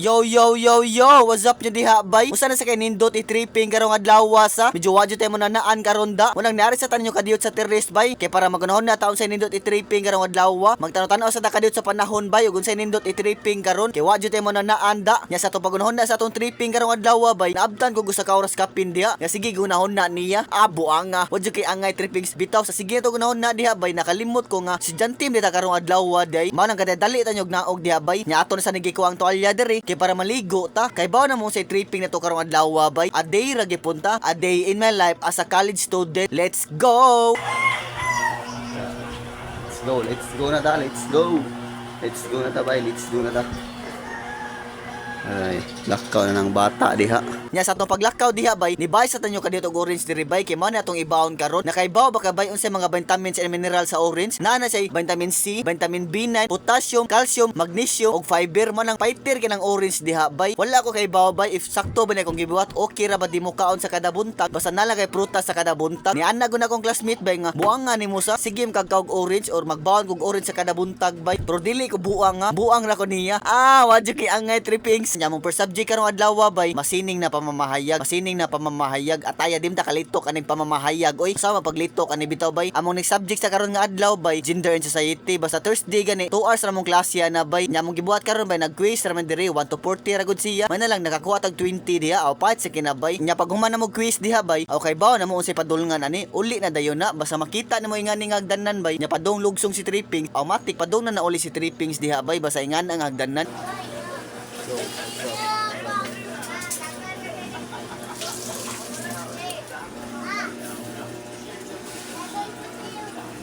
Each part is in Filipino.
Yo yo yo yo, what's up nyo diha bay? Usa na sa kay nindot i-tripping karong adlaw sa medyo wadyo tayo mo nanaan karon da. Munang nari sa tanyo kadiyot sa terrace bay. Kay para magunahon na taon sa nindot i-tripping karong adlaw. Magtanaw-tanaw sa kadiyot sa panahon bay ug unsay nindot i-tripping karon. Kay wadyo tayo mo nanaan da. Nya sa to pagunahon na sa atong tripping karong adlaw bay. Naabtan ko gusto ka oras kapin diha. Nga sige gunahon na niya. Abo anga. Wadyo kay angay trippings bitaw sa sige to gunahon na diha bay. Nakalimot ko nga si Jantim dita karong adlaw day. Mao nang kadadali tanyog naog diha bay. Nya ato na sa nigi ko ang tuwalya diri kay para maligo ta kay bawo na mo sa tripping na to karong adlaw bay. A day ra gipunta, a day in my life as a college student. Let's go. Let's go na ta, let's go. Let's go na ta bay, let's go na ta. Ay, lakaw na ng bata diha. Nya sa atong paglakaw diha bay, nibay sa tanyo kadito og orange diri bay kay mao na atong ibaon karon. Nakaibaw ba ka bay unsay mga vitamins and mineral sa orange? Naa na say vitamin C, vitamin B9, potassium, calcium, magnesium ug fiber man ang fighter kinang orange diha bay. Wala ko kay baw bay if sakto ba na kung gibuhat okay ra ba di mo kaon sa kada buntag basta nala kay prutas sa kada buntag. Ni ana gud akong classmate bay nga buang nga nimo sa sige kagkaog orange or magbaon kog orange sa kada buntag bay. Pero dili ko buang nga, buang ra ko niya. Wadyo kay angay trippings. Nya mong per subject karong adlaw bay, masining na pamamahayag at aya dim ta kalitok aning pamamahayag. Oy, sama paglitok ani bitaw bay. Among next subject sa karon nga adlaw bay, gender and society. Basta Thursday gani 2 hours ra mong klase na bay. Nya mong gibuhat karon bay nag-quiz ra man diri 1 to 40 ra gud siya. May na lang nakakuha tag 20 diha aw pat sa kinabay. Nya pag human na mo quiz diha bay, okay bawo na mo unsay padulngan ani. Uli na dayon na basta makita nimo ingani nga hagdanan bay. Nya padong lugsong si tripping, automatic padong na uli si trippings diha bay basta ingan ang hagdanan.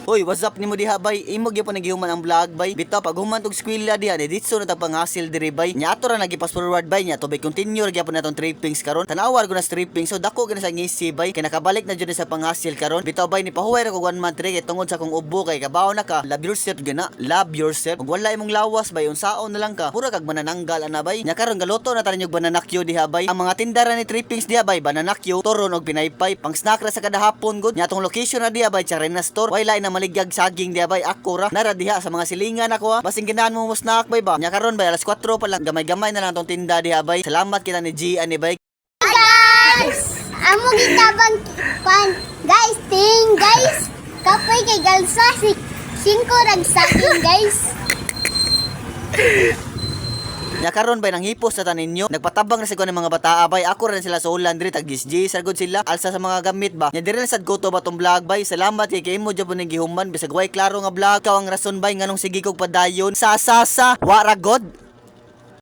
Hoy, what's up nimo diha bay? Imo gyapon nagihuman ang vlog bay. Bitaw pag human tog eskwela diha, ditso na ta panghasil diri bay. Nya ato ra nagipas forward bay nya to bay continue ra gyapon natong trippings karon. Tanawar ko na tripping so dako gani sa ngisi bay. Kay nakabalik na jud sa panghasil karon. Bitaw bay ni pahuway ra ko 1 month kay tungod sa kong ubo kay kabaw na ka. Love yourself gana. Love yourself. Ug wala imong lawas bay unsaon na lang ka. Pura kag manananggal ana bay. Nya karon galuto na tanan yung bananakyo diha bay. Ang mga tindara ni trippings diha bay, bananakyo, turon og pinaypay. Pang snack ra sa kada hapon gud. Nya tong location na diha bay, Charena store. Wala na maligyag saging diha bay, ako ra nara diha sa mga silingan ako basing ganahan mo snack bay ba. Nya karon bay alas 4 pa lang, gamay-gamay na lang tong tinda diha bay. Salamat kita ni G ani bay. Guys, amo gitabang pan. Guys, ting guys. Kapoy kay galsa si 5 rag saging guys. Nya karon bay nang hipos sa taninyo. Nagpatabang na sa kuno mga bata bay. Ako rin sila sa ulan diri tag gisji sargod sila alsa sa mga gamit ba. Nya diri sad ko to ba tong vlog bay. Salamat kay imo jud ning gihuman bisag way klaro nga vlog. Kaw ang rason bay nganong sige kog padayon sa wa ra god.